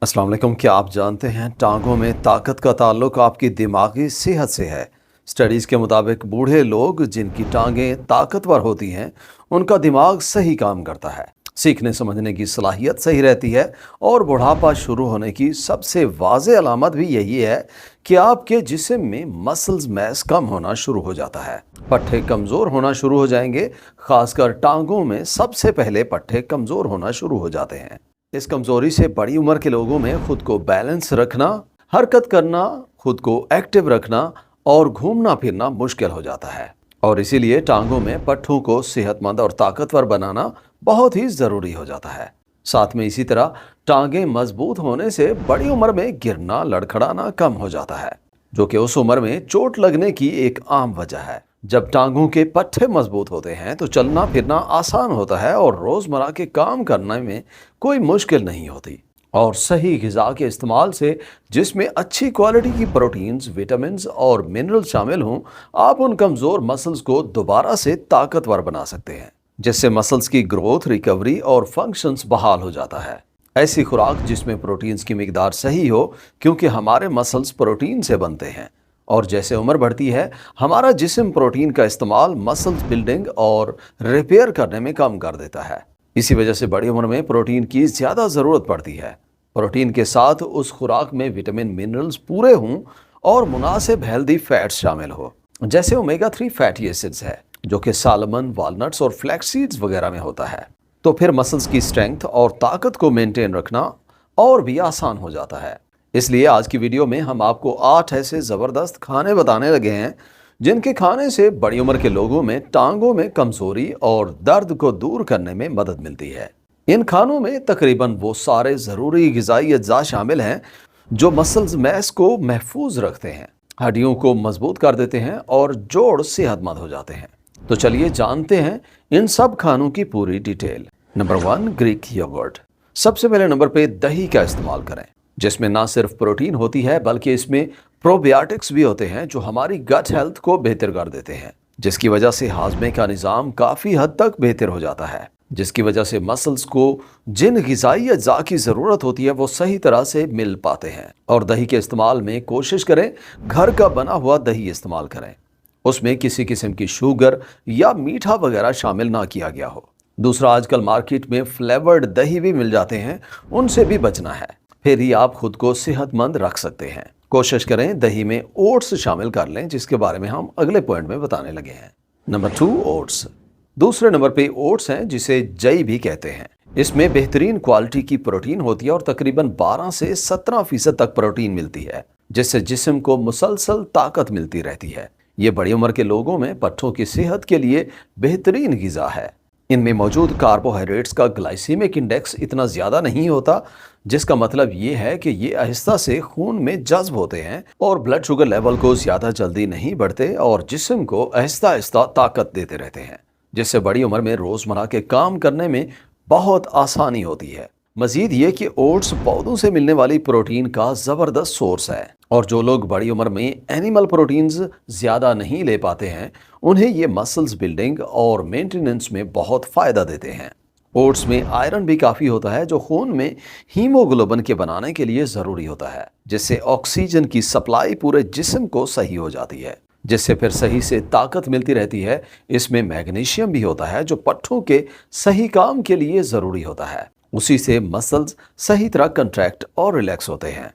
अस्सलाम वालेकुम। क्या आप जानते हैं टांगों में ताकत का ताल्लुक आपकी दिमागी सेहत से है। स्टडीज़ के मुताबिक बूढ़े लोग जिनकी टांगें ताकतवर होती हैं उनका दिमाग सही काम करता है, सीखने समझने की सलाहियत सही रहती है और बुढ़ापा शुरू होने की सबसे वाज़ेह अलामत भी यही है कि आपके जिस्म में मसल्स मैस कम होना शुरू हो जाता है। पट्टे कमज़ोर होना शुरू हो जाएंगे। खासकर टांगों में सबसे पहले पट्टे कमज़ोर होना शुरू हो जाते हैं। इस कमजोरी से बड़ी उम्र के लोगों में खुद को बैलेंस रखना, हरकत करना, खुद को एक्टिव रखना और घूमना फिरना मुश्किल हो जाता है और इसीलिए टांगों में पट्टों को सेहतमंद और ताकतवर बनाना बहुत ही जरूरी हो जाता है। साथ में इसी तरह टांगें मजबूत होने से बड़ी उम्र में गिरना लड़खड़ाना कम हो जाता है, जो कि उस उम्र में चोट लगने की एक आम वजह है। जब टांगों के पट्टे मजबूत होते हैं तो चलना फिरना आसान होता है और रोजमर्रा के काम करने में कोई मुश्किल नहीं होती। और सही ग़िज़ा के इस्तेमाल से जिसमें अच्छी क्वालिटी की प्रोटीन्स, विटामिन्स और मिनरल शामिल हों, आप उन कमज़ोर मसल्स को दोबारा से ताकतवर बना सकते हैं, जिससे मसल्स की ग्रोथ, रिकवरी और फंक्शंस बहाल हो जाता है। ऐसी खुराक जिसमें प्रोटीन्स की मिकदार सही हो, क्योंकि हमारे मसल्स प्रोटीन से बनते हैं और जैसे उम्र बढ़ती है हमारा जिस्म प्रोटीन का इस्तेमाल मसल्स बिल्डिंग और रिपेयर करने में कम कर देता है। इसी वजह से बड़ी उम्र में प्रोटीन की ज़्यादा ज़रूरत पड़ती है। प्रोटीन के साथ उस खुराक में विटामिन मिनरल्स पूरे हों और मुनासिब हेल्दी फैट्स शामिल हो, जैसे ओमेगा 3 फैटी एसिड्स है जो कि सालमन, वालनट्स और फ्लैक्स सीड्स वगैरह में होता है। तो फिर मसल्स की स्ट्रेंथ और ताकत को मेंटेन रखना और भी आसान हो जाता है। इसलिए आज की वीडियो में हम आपको 8 ऐसे ज़बरदस्त खाने बताने लगे हैं जिनके खाने से बड़ी उम्र के लोगों में टांगों में कमजोरी और दर्द को दूर करने में मदद मिलती है। इन खानों में तकरीबन वो सारे ज़रूरी ग़िज़ाई अज्जा शामिल हैं जो मसल्स मैस को महफूज रखते हैं, हड्डियों को मजबूत कर देते हैं और जोड़ सेहतमंद हो जाते हैं। तो चलिए जानते हैं इन सब खानों की पूरी डिटेल। Number 1, Greek yogurt. सबसे पहले नंबर पे दही का इस्तेमाल करें, जिसमें ना सिर्फ प्रोटीन होती है बल्कि इसमें प्रोबायोटिक्स भी होते हैं जो हमारी गट हेल्थ को बेहतर कर देते हैं, जिसकी वजह से हाजमे का निज़ाम काफ़ी हद तक बेहतर हो जाता है, जिसकी वजह से मसल्स को जिन ग़िज़ाई अज्जा की ज़रूरत होती है वो सही तरह से मिल पाते हैं। और दही के इस्तेमाल में कोशिश करें घर का बना हुआ दही इस्तेमाल करें, उसमें किसी किस्म की शुगर या मीठा वगैरह शामिल ना किया गया हो। दूसरा, आजकल मार्केट में फ्लेवर्ड दही भी मिल जाते हैं, उनसे भी बचना है, फिर ही आप खुद को सेहतमंद रख सकते हैं। कोशिश करें दही में ओट्स शामिल कर लें, जिसके बारे में हम अगले पॉइंट में बताने लगे हैं। Number 2, oats. दूसरे नंबर पे ओट्स हैं जिसे जई भी कहते हैं। इसमें बेहतरीन क्वालिटी की प्रोटीन होती है और तकरीबन 12 से 17% तक प्रोटीन मिलती है, जिससे जिस्म को मुसलसल ताकत मिलती रहती है। ये बड़ी उम्र के लोगों में पट्टों की सेहत के लिए बेहतरीन ग़िज़ा है। इनमें मौजूद कार्बोहाइड्रेट्स का ग्लाइसीमिक इंडेक्स इतना ज़्यादा नहीं होता, जिसका मतलब ये है कि ये आहिस्ता से खून में जज्ब होते हैं और ब्लड शुगर लेवल को ज़्यादा जल्दी नहीं बढ़ते और जिस्म को आहिस्ता आहिस्ता ताकत देते रहते हैं, जिससे बड़ी उम्र में रोज़मर्रा के काम करने में बहुत आसानी होती है। मजीद ये कि ओट्स पौधों से मिलने वाली प्रोटीन का ज़बरदस्त सोर्स है और जो लोग बड़ी उम्र में एनिमल प्रोटीन्स ज़्यादा नहीं ले पाते हैं उन्हें ये मसल्स बिल्डिंग और मेंटेनेंस में बहुत फ़ायदा देते हैं। ओट्स में आयरन भी काफ़ी होता है जो खून में हीमोग्लोबिन के बनाने के लिए ज़रूरी होता है, जिससे ऑक्सीजन की सप्लाई पूरे जिस्म को सही हो जाती है, जिससे फिर सही से ताकत मिलती रहती है। इसमें मैग्नीशियम भी होता है जो पट्टों के सही काम के लिए ज़रूरी होता है। उसी से मसल्स सही तरह कंट्रैक्ट और रिलैक्स होते हैं,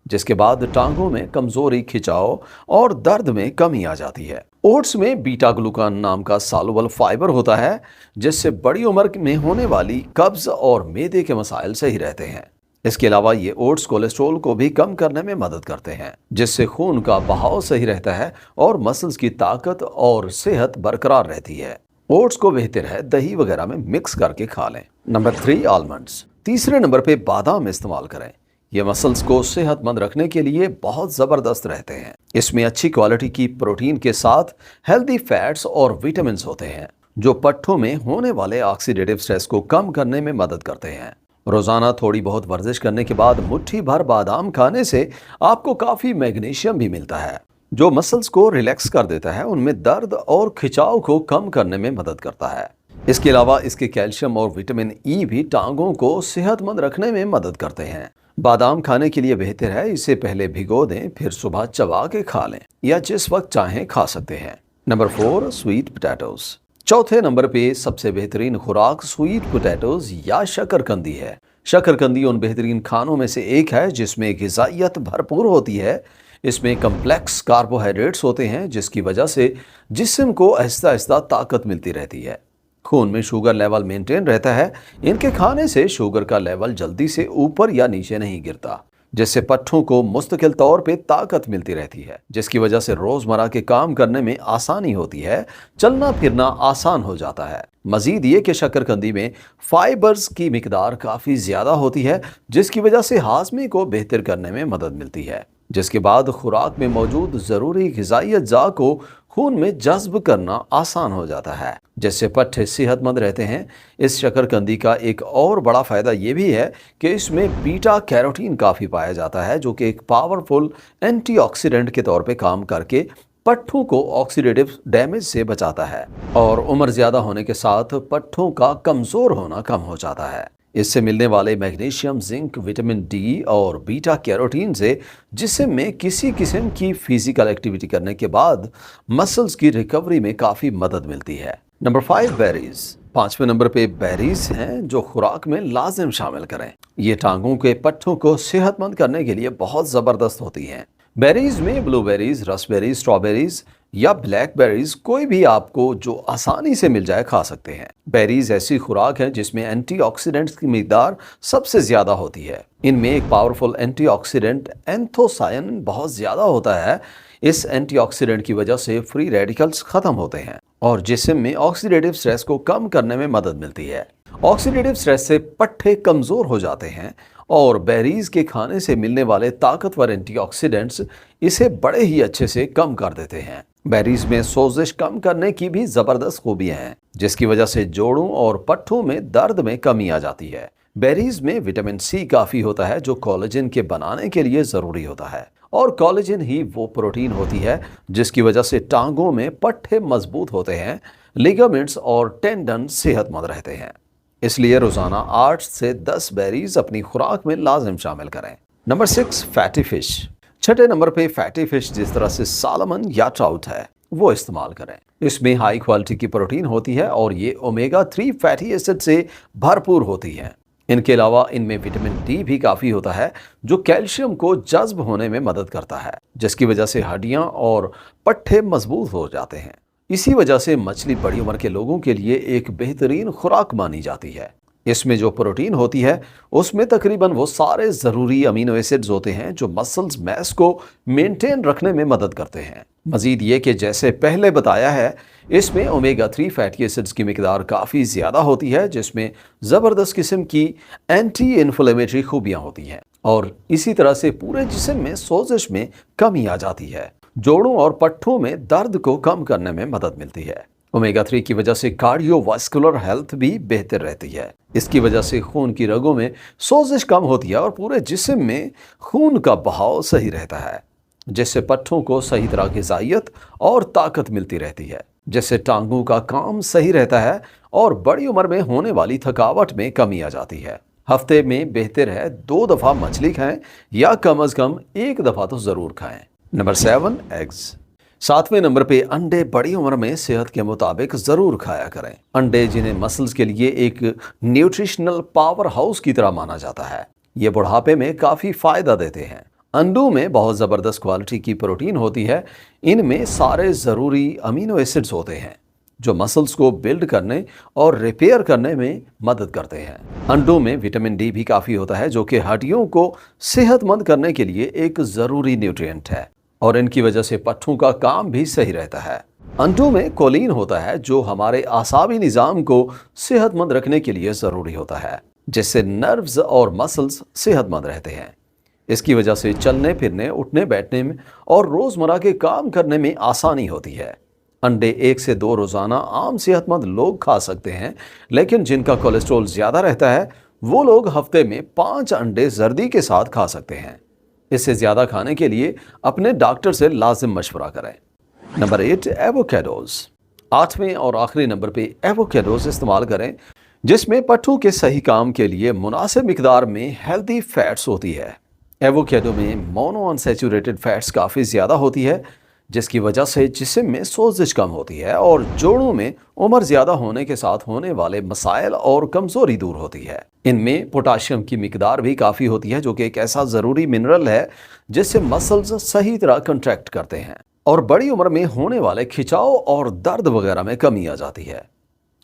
जिसके बाद टांगों में कमजोरी, खिंचाव और दर्द में कमी आ जाती है। ओट्स में बीटा ग्लूकान नाम का सॉल्युबल फाइबर होता है, जिससे बड़ी उम्र में होने वाली कब्ज और मैदे के मसाइल सही रहते हैं। इसके अलावा ये ओट्स कोलेस्ट्रॉल को भी कम करने में मदद करते हैं, जिससे खून का बहाव सही रहता है और मसल्स की ताकत और सेहत बरकरार रहती है। ओट्स को बेहतर है दही वगैरह में मिक्स करके खा लें। Number 3, almonds. तीसरे नंबर पे बादाम इस्तेमाल करें। ये मसल्स को सेहतमंद रखने के लिए बहुत ज़बरदस्त रहते हैं। इसमें अच्छी क्वालिटी की प्रोटीन के साथ हेल्दी फैट्स और विटामिन होते हैं जो पट्टों में होने वाले ऑक्सीडेटिव स्ट्रेस को कम करने में मदद करते हैं। रोज़ाना थोड़ी बहुत वर्जिश करने के बाद मुट्ठी भर बादाम खाने से आपको काफ़ी मैग्नीशियम भी मिलता है जो मसल्स को रिलैक्स कर देता है, उनमें दर्द और खिंचाव को कम करने में मदद करता है। इसके अलावा इसके कैल्शियम और विटामिन ई भी टांगों को सेहतमंद रखने में मदद करते हैं। बादाम खाने के लिए बेहतर है इसे पहले भिगो दें, फिर सुबह चबा के खा लें या जिस वक्त चाहें खा सकते हैं। Number 4, sweet potatoes. चौथे नंबर पे सबसे बेहतरीन खुराक स्वीट पोटैटोज या शकरकंदी है। शकरकंदी उन बेहतरीन खानों में से एक है जिसमें ग़िज़ाइयत भरपूर होती है। इसमें कम्प्लेक्स कार्बोहाइड्रेट्स होते हैं जिसकी वजह से जिस्म को आहिस्ता आहिस्ता ताकत मिलती रहती है। खून में शुगर लेवल मेंटेन रहता है। इनके खाने से शुगर का लेवल जल्दी से ऊपर या नीचे नहीं गिरता, जिससे पट्ठों को मुस्तकिल तौर पे ताकत मिलती रहती है, जिसकी वजह से रोजमर्रा के काम करने में आसानी होती है, चलना फिरना आसान हो जाता है। मजीद ये कि शकरकंदी में फाइबर्स की मिकदार काफ़ी ज़्यादा होती है, जिसकी वजह से हाजमे को बेहतर करने में मदद मिलती है, जिसके बाद खुराक में मौजूद ज़रूरी ग़िज़ाई अज्जा को खून में जज्ब करना आसान हो जाता है, जिससे पट्ठे सेहतमंद रहते हैं। इस शकरकंदी का एक और बड़ा फ़ायदा ये भी है कि इसमें बीटा कैरोटीन काफ़ी पाया जाता है, जो कि एक पावरफुल एंटीऑक्सीडेंट के तौर पे काम करके पट्ठों को ऑक्सीडेटिव डैमेज से बचाता है और उम्र ज़्यादा होने के साथ पट्ठों का कमज़ोर होना कम हो जाता है। इससे मिलने वाले मैग्नीशियम, जिंक, विटामिन डी और बीटा कैरोटीन से जिस्म में किसी किस्म की फिजिकल एक्टिविटी करने के बाद मसल्स की रिकवरी में काफ़ी मदद मिलती है। Number 5, berries. 5वें नंबर पे बेरीज हैं जो खुराक में लाजिम शामिल करें। ये टांगों के पट्ठों को सेहतमंद करने के लिए बहुत ज़बरदस्त होती हैं। बेरीज में ब्लूबेरीज, रसबेरीज, स्ट्रॉबेरीज या ब्लैकबेरीज कोई भी आपको जो आसानी से मिल जाए खा सकते हैं। बेरीज ऐसी खुराक है जिसमें एंटीऑक्सीडेंट्स की मिकदार सबसे ज्यादा होती है। इनमें एक पावरफुल एंटीऑक्सीडेंट एंथोसायनिन बहुत ज्यादा होता है। इस एंटीऑक्सीडेंट की वजह से फ्री रेडिकल्स खत्म होते हैं और जिस्म में ऑक्सीडेटिव स्ट्रेस को कम करने में मदद मिलती है। ऑक्सीडेटिव स्ट्रेस से पट्ठे कमजोर हो जाते हैं और बेरीज के खाने से मिलने वाले ताकतवर एंटीऑक्सीडेंट्स इसे बड़े ही अच्छे से कम कर देते हैं। बेरीज में सोजिश कम करने की भी जबरदस्त खूबियां हैं, जिसकी वजह से जोड़ों और पट्ठों में दर्द में कमी आ जाती है। बेरीज में विटामिन सी काफी होता है जो कोलेजन के बनाने के लिए जरूरी होता है और कोलेजन ही वो प्रोटीन होती है जिसकी वजह से टांगों में पट्ठे मजबूत होते हैं, लिगामेंट्स और टेंडन सेहतमंद रहते हैं। इसलिए रोजाना 8 से 10 बेरीज अपनी खुराक में लाजिम शामिल करें। Number 6, fatty fish. 6ठे नंबर पे फैटी फिश जिस तरह से सालमन या ट्राउट है वो इस्तेमाल करें। इसमें हाई क्वालिटी की प्रोटीन होती है और ये ओमेगा 3 फैटी एसिड से भरपूर होती है। इनके अलावा इनमें विटामिन डी भी काफ़ी होता है जो कैल्शियम को जज्ब होने में मदद करता है, जिसकी वजह से हड्डियां और पट्ठे मजबूत हो जाते हैं। इसी वजह से मछली बड़ी उम्र के लोगों के लिए एक बेहतरीन खुराक मानी जाती है। इसमें जो प्रोटीन होती है उसमें तकरीबन वो सारे ज़रूरी अमीनो एसिड्स होते हैं जो मसल्स मैस को मेंटेन रखने में मदद करते हैं। मजीद ये कि जैसे पहले बताया है इसमें ओमेगा 3 फैटी एसिड्स की मिकदार काफ़ी ज़्यादा होती है, जिसमें ज़बरदस्त किस्म की एंटी इन्फ्लेमेटरी खूबियाँ होती हैं और इसी तरह से पूरे जिस्म में सोजिश में कमी आ जाती है। जोड़ों और पट्ठों में दर्द को कम करने में मदद मिलती है। ओमेगा 3 की वजह से कार्डियोवास्कुलर हेल्थ भी बेहतर रहती है। इसकी वजह से खून की रगों में सोजिश कम होती है और पूरे जिस्म में खून का बहाव सही रहता है, जिससे पट्ठों को सही तरह ग़िज़ाइयत और ताकत मिलती रहती है, जिससे टांगों का काम सही रहता है और बड़ी उम्र में होने वाली थकावट में कमी आ जाती है। हफ्ते में बेहतर है 2 दफ़ा मछली खाएं या कम अज़ कम 1 दफ़ा तो ज़रूर खाएं। Number 7, eggs. 7वें नंबर पे अंडे बड़ी उम्र में सेहत के मुताबिक ज़रूर खाया करें। अंडे जिन्हें मसल्स के लिए एक न्यूट्रिशनल पावर हाउस की तरह माना जाता है, ये बुढ़ापे में काफ़ी फ़ायदा देते हैं। अंडों में बहुत ज़बरदस्त क्वालिटी की प्रोटीन होती है। इनमें सारे ज़रूरी अमीनो एसिड्स होते हैं जो मसल्स को बिल्ड करने और रिपेयर करने में मदद करते हैं। अंडों में विटामिन डी भी काफ़ी होता है जो कि हड्डियों को सेहतमंद करने के लिए एक ज़रूरी न्यूट्रिएंट है और इनकी वजह से पट्ठों का काम भी सही रहता है। अंडों में कोलिन होता है जो हमारे आसाबी निज़ाम को सेहतमंद रखने के लिए ज़रूरी होता है, जिससे नर्व्स और मसल्स सेहतमंद रहते हैं। इसकी वजह से चलने फिरने, उठने बैठने में और रोज़मर्रा के काम करने में आसानी होती है। अंडे 1 से 2 रोज़ाना आम सेहतमंद लोग खा सकते हैं, लेकिन जिनका कोलेस्ट्रॉल ज़्यादा रहता है वो लोग हफ्ते में 5 अंडे जर्दी के साथ खा सकते हैं। इससे ज़्यादा खाने के लिए अपने डॉक्टर से लाजिम मशवरा करें। Number 8, avocados. 8वें और आखिरी नंबर पे एवोकेडोज इस्तेमाल करें। जिसमें पट्टों के सही काम के लिए मुनासिब मिकदार में हेल्दी फैट्स होती है। एवोकेडो में मोनो अनसैचुरेटेड फैट्स काफ़ी ज़्यादा होती है, जिसकी वजह से जिस्म में सोजिश कम होती है और जोड़ों में उम्र ज़्यादा होने के साथ होने वाले मसाइल और कमज़ोरी दूर होती है। इनमें पोटाशियम की मिकदार भी काफ़ी होती है, जो कि एक ऐसा ज़रूरी मिनरल है जिससे मसल्स सही तरह कंट्रैक्ट करते हैं और बड़ी उम्र में होने वाले खिंचाव और दर्द वगैरह में कमी आ जाती है।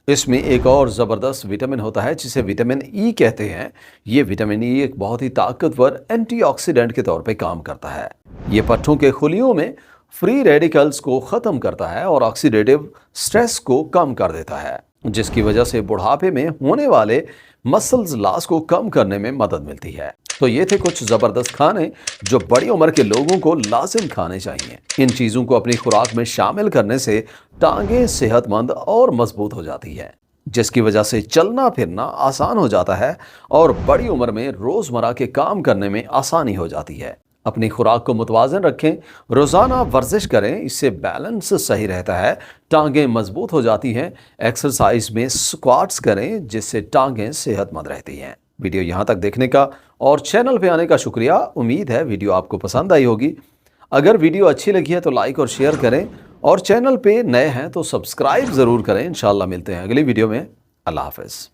इसमें एक और ज़बरदस्त विटामिन होता है जिसे विटामिन ई कहते हैं। ये विटामिन ई एक बहुत ही ताकतवर एंटीऑक्सीडेंट के तौर पे काम करता है। ये पट्टों के खुलियों में फ्री रेडिकल्स को ख़त्म करता है और ऑक्सीडेटिव स्ट्रेस को कम कर देता है, जिसकी वजह से बुढ़ापे में होने वाले मसल्स लॉस को कम करने में मदद मिलती है। तो ये थे कुछ ज़बरदस्त खाने जो बड़ी उम्र के लोगों को लाजिम खाने चाहिए। इन चीज़ों को अपनी खुराक में शामिल करने से टांगें सेहतमंद और मजबूत हो जाती है, जिसकी वजह से चलना फिरना आसान हो जाता है और बड़ी उम्र में रोज़मर्रा के काम करने में आसानी हो जाती है। अपनी खुराक को मुतवाज़न रखें, रोज़ाना वर्जिश करें, इससे बैलेंस सही रहता है, टांगें मजबूत हो जाती हैं। एक्सरसाइज में स्क्वाट्स करें जिससे टांगें सेहतमंद रहती हैं। वीडियो यहाँ तक देखने का और चैनल पे आने का शुक्रिया। उम्मीद है वीडियो आपको पसंद आई होगी। अगर वीडियो अच्छी लगी है तो लाइक और शेयर करें और चैनल पे नए हैं तो सब्सक्राइब ज़रूर करें। इंशाल्लाह मिलते हैं अगली वीडियो में। अल्लाह हाफ़िज़।